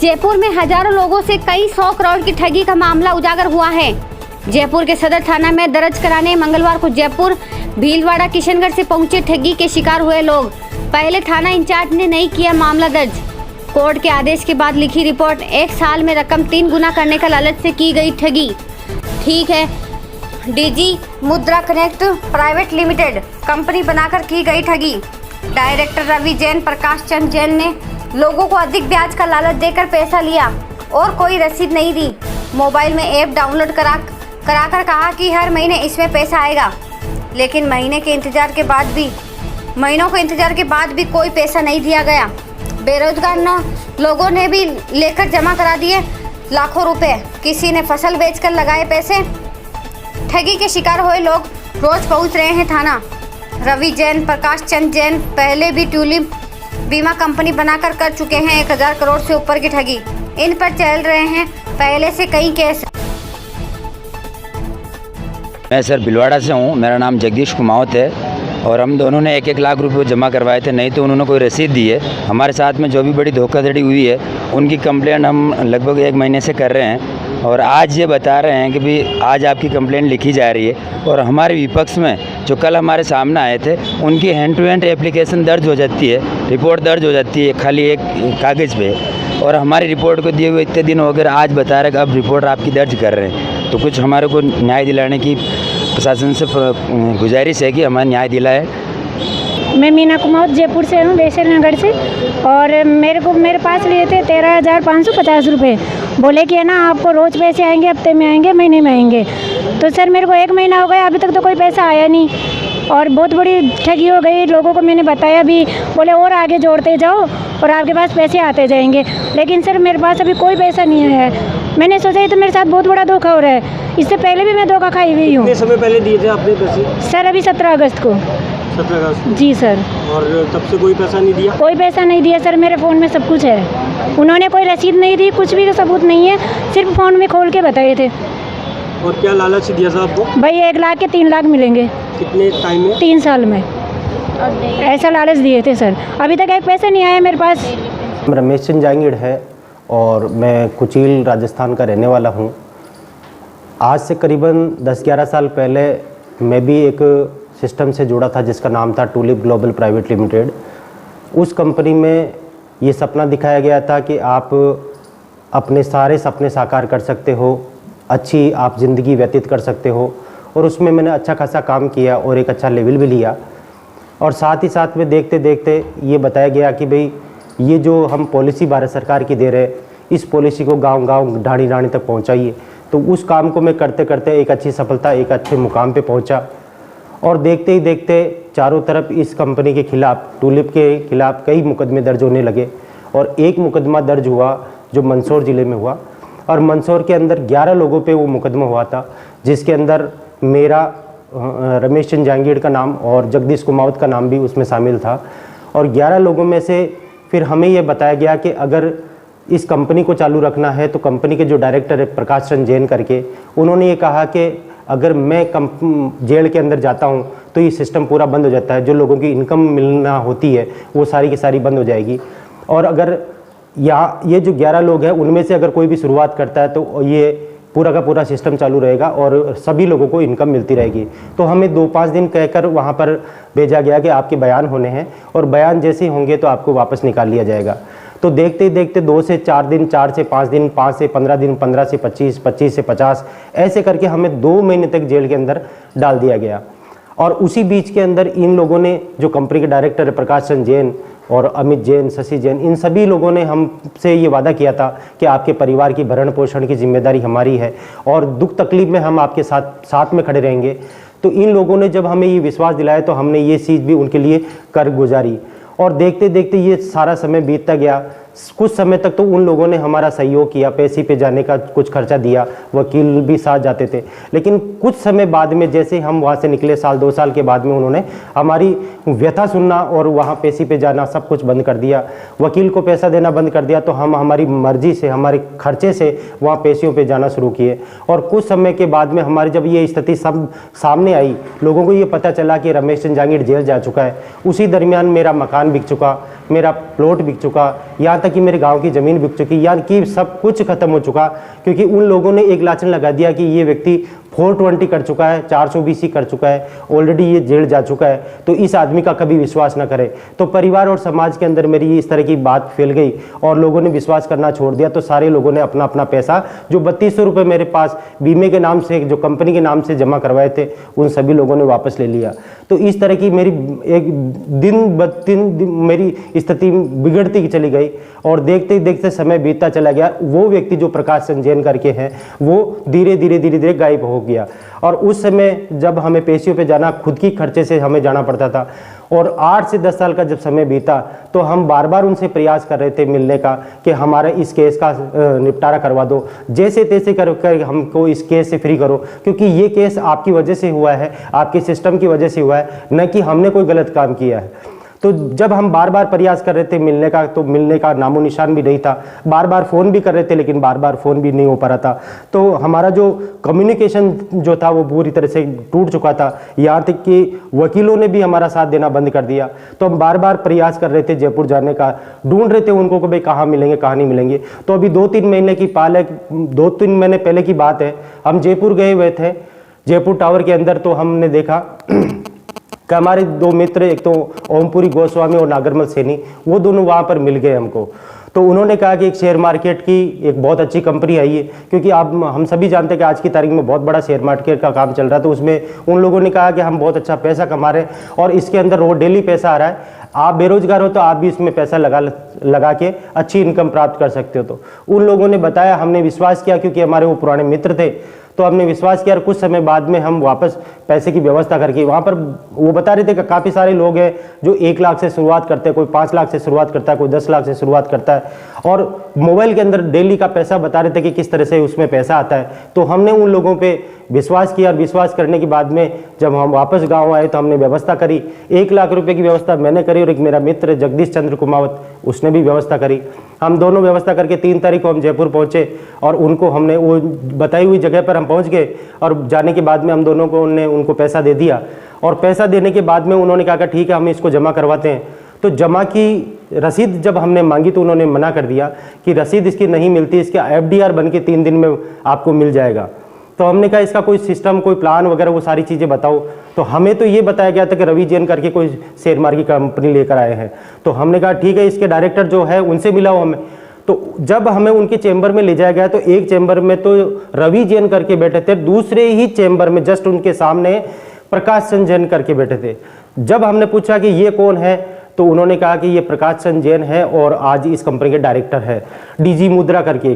जयपुर में हजारों लोगों से कई 100 करोड़ की ठगी का मामला उजागर हुआ है। जयपुर के सदर थाना में दर्ज कराने मंगलवार को जयपुर, भीलवाड़ा, किशनगढ़ से पहुंचे ठगी के शिकार हुए लोग। पहले थाना इंचार्ज ने नहीं किया मामला दर्ज। कोर्ट के आदेश के बाद लिखी रिपोर्ट, 1 साल में रकम 3 गुना करने का लालच से की गई ठगी। ठीक है, डीजी मुद्रा कनेक्ट प्राइवेट लिमिटेड कंपनी बनाकर की गई ठगी। डायरेक्टर रवि जैन, प्रकाश चंद जैन ने लोगों को अधिक ब्याज का लालच देकर पैसा लिया और कोई रसीद नहीं दी। मोबाइल में ऐप डाउनलोड कराकर कहा कि हर महीने इसमें पैसा आएगा, लेकिन महीनों के इंतजार के बाद भी कोई पैसा नहीं दिया गया। बेरोजगार लोगों ने भी लेकर जमा करा दिए लाखों रुपए। किसी ने फसल बेचकर लगाए पैसे। ठगी के शिकार हुए लोग रोज पहुंच रहे हैं थाना। रवि जैन, प्रकाश चंद जैन पहले भी ट्यूलिप बीमा कंपनी बनाकर कर चुके हैं 1000 करोड़ से ऊपर की ठगी। इन पर चल रहे हैं पहले से कई केस। मैं सर भीलवाड़ा से हूँ, मेरा नाम जगदीश कुमावत है और हम दोनों ने 1-1 लाख रुपए जमा करवाए थे, नहीं तो उन्होंने कोई रसीद दी है। हमारे साथ में जो भी बड़ी धोखाधड़ी हुई है उनकी कंप्लेंट हम लगभग 1 महीने से कर रहे हैं और आज ये बता रहे हैं कि भी आज आपकी कंप्लेंट लिखी जा रही है। और हमारे विपक्ष में जो कल हमारे सामने आए थे उनकी हैंड टू हैंड एप्लीकेशन दर्ज हो जाती है, रिपोर्ट दर्ज हो जाती है खाली एक कागज़ पे, और हमारी रिपोर्ट को दिए हुए इतने दिन हो गए, आज बता रहे कि अब रिपोर्ट आपकी दर्ज कर रहे हैं। तो कुछ हमारे को न्याय दिलाने की प्रशासन से गुजारिश है कि हमारा न्याय दिलाए। मैं मीना कुमावत जयपुर से हूँ, बेसल नगर से, और मेरे पास लिए थे 13,550 रुपये। बोले कि है ना आपको रोज़ पैसे आएंगे, हफ्ते में आएंगे, महीने में आएंगे। तो सर मेरे को 1 महीना हो गया, अभी तक तो कोई पैसा आया नहीं और बहुत बड़ी ठगी हो गई। लोगों को मैंने बताया भी, बोले और आगे जोड़ते जाओ और आपके पास पैसे आते जाएंगे, लेकिन सर मेरे पास अभी कोई पैसा नहीं आया है। मैंने सोचा ये तो मेरे साथ बहुत बड़ा धोखा हो रहा है। इससे पहले भी मैं धोखा खाई हुई हूँ। कितने समय पहले दिए थे आपने पैसे? सर अभी 17 अगस्त को। 17 अगस्त जी सर। और तब से कोई पैसा नहीं दिया? कोई पैसा नहीं दिया सर, मेरे फ़ोन में सब कुछ है। उन्होंने कोई रसीद नहीं दी, कुछ भी सबूत नहीं है, सिर्फ फ़ोन में खोल के बताए थे। और क्या लालच दिया था आपको? भाई 1 लाख के 3 लाख मिलेंगे। कितने टाइम में? 3 साल में ऐसा लालच दिए थे सर। अभी तक एक पैसा नहीं आया मेरे पास। रमेश चंद जांगीड़ है और मैं कुचील राजस्थान का रहने वाला हूँ। आज से करीबन 10-11 साल पहले मैं भी एक सिस्टम से जुड़ा था जिसका नाम था ट्यूलिप ग्लोबल प्राइवेट लिमिटेड। उस कंपनी में ये सपना दिखाया गया था कि आप अपने सारे सपने साकार कर सकते हो, अच्छी आप ज़िंदगी व्यतीत कर सकते हो, और उसमें मैंने अच्छा खासा काम किया और एक अच्छा लेवल भी लिया। और साथ ही साथ में देखते देखते ये बताया गया कि भाई ये जो हम पॉलिसी भारत सरकार की दे रहे हैं, इस पॉलिसी को गांव-गांव, ढाणी-ढाणी तक पहुंचाइए। तो उस काम को मैं करते करते एक अच्छी सफलता, एक अच्छे मुकाम पे पहुंचा। और देखते ही देखते चारों तरफ इस कंपनी के खिलाफ, ट्यूलिप के खिलाफ कई मुकदमे दर्ज होने लगे। और एक मुकदमा दर्ज हुआ जो मंदसौर ज़िले में हुआ, और मंदसौर के अंदर 11 लोगों पे वो मुकदमा हुआ था, जिसके अंदर मेरा रमेश चंद जांगीड़ का नाम और जगदीश कुमावत का नाम भी उसमें शामिल था। और 11 लोगों में से फिर हमें ये बताया गया कि अगर इस कंपनी को चालू रखना है तो कंपनी के जो डायरेक्टर है प्रकाश चंद जैन करके, उन्होंने ये कहा कि अगर मैं जेल के अंदर जाता हूँ तो ये सिस्टम पूरा बंद हो जाता है, जो लोगों की इनकम मिलना होती है वो सारी की सारी बंद हो जाएगी। और अगर ये जो 11 लोग हैं उनमें से अगर कोई भी शुरुआत करता है तो ये पूरा का पूरा सिस्टम चालू रहेगा और सभी लोगों को इनकम मिलती रहेगी। तो हमें 2-5 दिन कहकर वहाँ पर भेजा गया कि आपके बयान होने हैं और बयान जैसे होंगे तो आपको वापस निकाल लिया जाएगा। तो देखते ही देखते 2 से 4 दिन, 4 से 5 दिन, 5 से 15 दिन, 15 से 25, 25 से 50, ऐसे करके हमें 2 महीने तक जेल के अंदर डाल दिया गया। और उसी बीच के अंदर इन लोगों ने, जो कंपनी के डायरेक्टर है प्रकाश चंद जैन और अमित जैन, शशि जैन, इन सभी लोगों ने हमसे ये वादा किया था कि आपके परिवार की भरण पोषण की जिम्मेदारी हमारी है और दुख तकलीफ में हम आपके साथ में खड़े रहेंगे। तो इन लोगों ने जब हमें ये विश्वास दिलाया तो हमने ये चीज़ भी उनके लिए कर गुजारी। और देखते देखते ये सारा समय बीतता गया। कुछ समय तक तो उन लोगों ने हमारा सहयोग किया, पैसे पे जाने का कुछ खर्चा दिया, वकील भी साथ जाते थे। लेकिन कुछ समय बाद में जैसे हम वहाँ से निकले, 1-2 साल के बाद में उन्होंने हमारी व्यथा सुनना और वहाँ पैसे पे जाना सब कुछ बंद कर दिया, वकील को पैसा देना बंद कर दिया। तो हम हमारी मर्जी से, हमारे खर्चे से वहाँ पैसों पे जाना शुरू किए। और कुछ समय के बाद में हमारी जब ये स्थिति सब सामने आई, लोगों को ये पता चला कि रमेश चंद जांगीड़ जेल जा चुका है, उसी दरमियान मेरा मकान बिक चुका, मेरा प्लॉट बिक चुका, यहाँ तक कि मेरे गांव की ज़मीन बिक चुकी, यानी कि सब कुछ खत्म हो चुका, क्योंकि उन लोगों ने एक लाछन लगा दिया कि ये व्यक्ति 420 कर चुका है, 420 कर चुका है, ऑलरेडी ये जेल जा चुका है, तो इस आदमी का कभी विश्वास ना करें। तो परिवार और समाज के अंदर मेरी इस तरह की बात फैल गई और लोगों ने विश्वास करना छोड़ दिया। तो सारे लोगों ने अपना अपना पैसा जो 3200 रुपये मेरे पास बीमे के नाम से, जो कंपनी के नाम से जमा करवाए थे, उन सभी लोगों ने वापस ले लिया। तो इस तरह की मेरी एक दिन ब दिन मेरी स्थिति बिगड़ती चली गई और देखते देखते समय बीतता चला गया। वो व्यक्ति जो प्रकाश चंद जैन करके हैं, वो धीरे धीरे गायब हो गया। और उस समय जब हमें पेशियों पे जाना, खुद की खर्चे से हमें जाना पड़ता था, और 8 से 10 साल का जब समय बीता तो हम बार बार उनसे प्रयास कर रहे थे मिलने का कि हमारा इस केस का निपटारा करवा दो, जैसे तैसे कर हमको इस केस से फ्री करो, क्योंकि ये केस आपकी वजह से हुआ है, आपके सिस्टम की वजह से हुआ है, न कि हमने कोई गलत काम किया है। तो जब हम बार बार प्रयास कर रहे थे मिलने का, तो मिलने का नामो निशान भी नहीं था। बार बार फ़ोन भी कर रहे थे, लेकिन बार बार फ़ोन भी नहीं हो पा रहा था। तो हमारा जो कम्युनिकेशन जो था वो पूरी तरह से टूट चुका था, यहाँ तक कि वकीलों ने भी हमारा साथ देना बंद कर दिया। तो हम बार बार प्रयास कर रहे थे जयपुर जाने का, ढूंढ रहे थे उनको कि भाई कहाँ मिलेंगे कहाँ नहीं मिलेंगे। तो अभी 2-3 महीने की पाल है, 2-3 महीने पहले की बात है, हम जयपुर गए हुए थे, जयपुर टावर के अंदर। तो हमने देखा कि हमारे 2 मित्र, एक तो ओमपुरी गोस्वामी और नागरमल सैनी, वो दोनों वहाँ पर मिल गए हमको। तो उन्होंने कहा कि एक शेयर मार्केट की एक बहुत अच्छी कंपनी है ये, क्योंकि आप हम सभी जानते हैं कि आज की तारीख में बहुत बड़ा शेयर मार्केट का काम चल रहा है। तो उसमें उन लोगों ने कहा कि हम बहुत अच्छा पैसा कमा रहे हैं और इसके अंदर रोज डेली पैसा आ रहा है, आप बेरोजगार हो तो आप भी इसमें पैसा लगा के अच्छी इनकम प्राप्त कर सकते हो। तो उन लोगों ने बताया, हमने विश्वास किया, क्योंकि हमारे वो पुराने मित्र थे। तो हमने विश्वास किया और कुछ समय बाद में हम वापस पैसे की व्यवस्था करके, वहाँ पर वो बता रहे थे कि काफ़ी सारे लोग हैं जो 1 लाख से शुरुआत करते हैं, कोई 5 लाख से शुरुआत करता है, कोई 10 लाख से शुरुआत करता है, और मोबाइल के अंदर डेली का पैसा बता रहे थे कि किस तरह से उसमें पैसा आता है। तो हमने उन लोगों पे विश्वास किया और विश्वास करने के बाद में जब हम वापस गाँव आए तो हमने व्यवस्था करी। 1 लाख रुपये की व्यवस्था मैंने करी और एक मेरा मित्र जगदीश चंद्र कुमावत, उसने भी व्यवस्था करी। हम दोनों व्यवस्था करके 3 तारीख को हम जयपुर पहुँचे और उनको हमने वो बताई हुई जगह पर हम पहुँच गए। और जाने के बाद में हम दोनों को उनको पैसा दे दिया, और पैसा देने के बाद में उन्होंने कहा कि ठीक है हम इसको जमा करवाते हैं। तो जमा की रसीद जब हमने मांगी तो उन्होंने मना कर दिया कि रसीद इसकी नहीं मिलती, इसका FDR बन के 3 दिन में आपको मिल जाएगा। तो हमने कहा इसका कोई सिस्टम, कोई प्लान वगैरह वो सारी चीज़ें बताओ। तो हमें तो ये बताया गया था कि रवि जैन करके कोई शेयर मार्केट कंपनी लेकर आए हैं। तो हमने कहा ठीक है, इसके डायरेक्टर जो है उनसे मिलाओ हमें। तो जब हमें उनके चैम्बर में ले जाया गया तो एक चैम्बर में तो रवि जैन करके बैठे थे, दूसरे ही चैम्बर में जस्ट उनके सामने प्रकाश चंद जैन करके बैठे थे। जब हमने पूछा कि ये कौन है, तो उन्होंने कहा कि ये प्रकाश चंद जैन है और आज इस कंपनी के डायरेक्टर है, DG मुद्रा करके।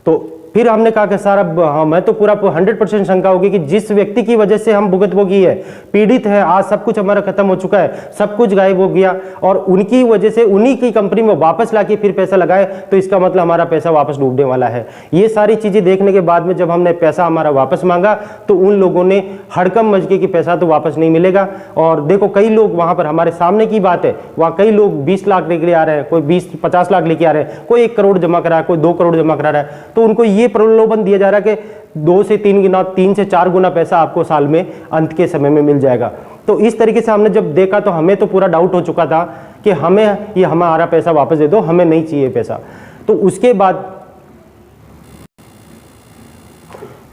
तो फिर हमने कहा कि सर अब हमें तो पूरा 100% शंका होगी कि जिस व्यक्ति की वजह से हम भुगतभोगी है, पीड़ित है, आज सब कुछ हमारा खत्म हो चुका है, सब कुछ गायब हो गया, और उनकी वजह से उन्हीं की कंपनी में वापस लाके फिर पैसा लगाए, तो इसका मतलब हमारा पैसा वापस डूबने वाला है। ये सारी चीज़ें देखने के बाद में जब हमने पैसा हमारा वापस मांगा तो उन लोगों ने हड़कम मच गए कि पैसा तो वापस नहीं मिलेगा। और देखो कई लोग वहाँ पर, हमारे सामने की बात है, वहाँ कई लोग 20 लाख लेके आ रहे हैं, कोई 20-50 लाख लेके आ रहे हैं, कोई 1 करोड़ जमा करा है, कोई 2 करोड़ जमा करा रहा है। तो उनको ये प्रलोभन दिया जा रहा है कि 2 से 3 गुना, 3 से 4 गुना पैसा आपको साल में अंत के समय में मिल जाएगा। तो इस तरीके से हमने जब देखा तो हमें तो पूरा डाउट हो चुका था कि हमें ये हमारा पैसा वापस दे दो, हमें नहीं चाहिए पैसा। तो उसके बाद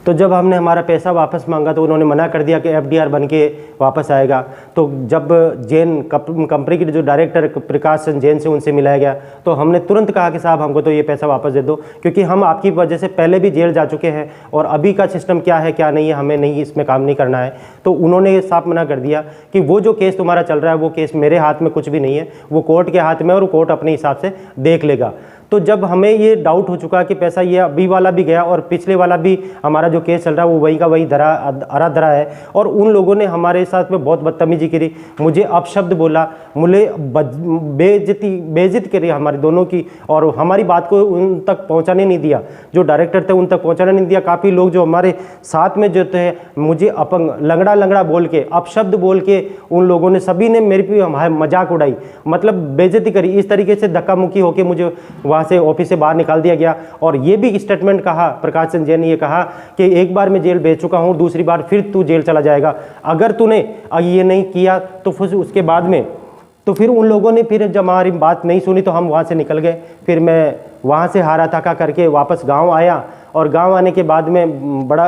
तो जब हमने हमारा पैसा वापस मांगा तो उन्होंने मना कर दिया कि FDR बन के वापस आएगा। तो जब जैन कंपनी के जो डायरेक्टर प्रकाश चंद जैन से उनसे मिलाया गया तो हमने तुरंत कहा कि साहब हमको तो ये पैसा वापस दे दो, क्योंकि हम आपकी वजह से पहले भी जेल जा चुके हैं और अभी का सिस्टम क्या है क्या नहीं है हमें नहीं इसमें काम नहीं करना है। तो उन्होंने साफ मना कर दिया कि वो जो केस तुम्हारा चल रहा है वो केस मेरे हाथ में कुछ भी नहीं है, वो कोर्ट के हाथ में और कोर्ट अपने हिसाब से देख लेगा। तो जब हमें ये डाउट हो चुका कि पैसा ये अभी वाला भी गया और पिछले वाला भी हमारा जो केस चल रहा है वो वही का वही अरा धरा है, और उन लोगों ने हमारे साथ में बहुत बदतमीजी करी, मुझे अपशब्द बोला, मुझे बेइज्जती करी हमारे दोनों की, और हमारी बात को उन तक पहुंचाने नहीं दिया, जो डायरेक्टर थे उन तक पहुंचाने नहीं दिया। काफ़ी लोग जो हमारे साथ में जो थे मुझे अपंग लंगड़ा बोल के, अपशब्द बोल के, उन लोगों ने सभी ने मेरे पे मजाक उड़ाई, मतलब बेइज्जती करी। इस तरीके से धक्का मुक्की होकर मुझे वहाँ से ऑफिस से बाहर निकाल दिया गया। और ये भी स्टेटमेंट कहा प्रकाश चंद जैन ने, ये कहा कि एक बार मैं जेल भेज चुका हूँ, दूसरी बार फिर तू जेल चला जाएगा, अगर तूने ये नहीं किया तो फिर उसके बाद में तो फिर उन लोगों ने फिर जब हमारी बात नहीं सुनी तो हम वहाँ से निकल गए। फिर मैं वहाँ से हारा थका करके वापस गांव आया, और गांव आने के बाद में बड़ा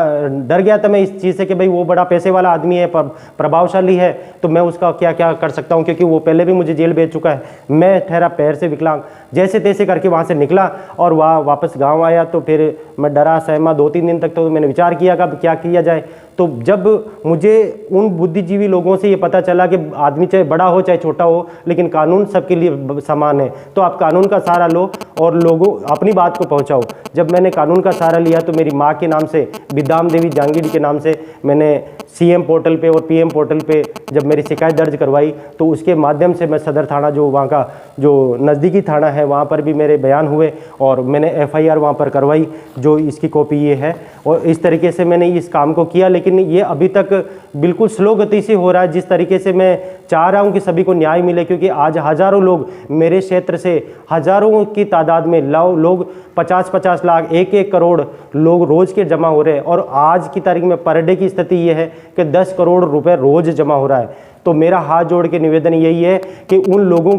डर गया था मैं इस चीज़ से कि भाई वो बड़ा पैसे वाला आदमी है, प्रभावशाली है, तो मैं उसका क्या क्या कर सकता हूँ, क्योंकि वो पहले भी मुझे जेल भेज चुका है। मैं ठहरा पैर से विकलांग, जैसे तैसे करके वहाँ से निकला और वहाँ वापस गांव आया। तो फिर मैं डरा सहमा 2-3 दिन तक तो मैंने विचार किया कि अब क्या किया जाए। तो जब मुझे उन बुद्धिजीवी लोगों से ये पता चला कि आदमी चाहे बड़ा हो चाहे छोटा हो, लेकिन कानून सबके लिए समान है, तो आप कानून का सहारा लो और लोगों अपनी बात को पहुंचाओ। जब मैंने कानून का सहारा लिया तो मेरी माँ के नाम से, विद्याम देवी जहांगीर के नाम से, मैंने CM पोर्टल पे और PM पोर्टल पे जब मेरी शिकायत दर्ज करवाई, तो उसके माध्यम से मैं सदर थाना, जो वहाँ का जो नज़दीकी थाना है, वहाँ पर भी मेरे बयान हुए और मैंने FIR वहाँ पर करवाई, जो इसकी कॉपी ये है। और इस तरीके से मैंने इस काम को किया, लेकिन ये अभी तक बिल्कुल स्लो गति से हो रहा है। जिस तरीके से मैं चाह रहा हूँ कि सभी को न्याय मिले, क्योंकि आज हज़ारों लोग मेरे क्षेत्र से, हज़ारों की तादाद में लोग 50-50 लाख, 1-1 करोड़ लोग रोज़ के जमा हो रहे हैं। और आज की तारीख में पर डे की स्थिति ये है कि 10 करोड़ रुपए रोज़ जमा हो रहा है। तो मेरा हाथ जोड़ के निवेदन यही है कि उन लोगों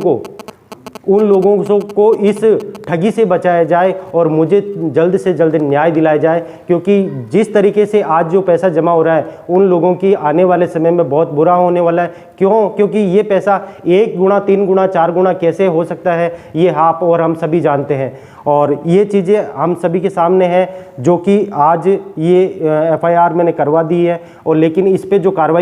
को इस ठगी से बचाया जाए और मुझे जल्द से जल्द न्याय दिलाया जाए, क्योंकि जिस तरीके से आज जो पैसा जमा हो रहा है, उन लोगों की आने वाले समय में बहुत बुरा होने वाला है। क्यों? क्योंकि ये पैसा 1 गुना, 3 गुना, 4 गुना कैसे हो सकता है, ये आप और हम सभी जानते हैं। और ये चीज़ें हम सभी के सामने हैं, जो कि आज ये FIR मैंने करवा दी है, और लेकिन इस पे जो कार्रवाई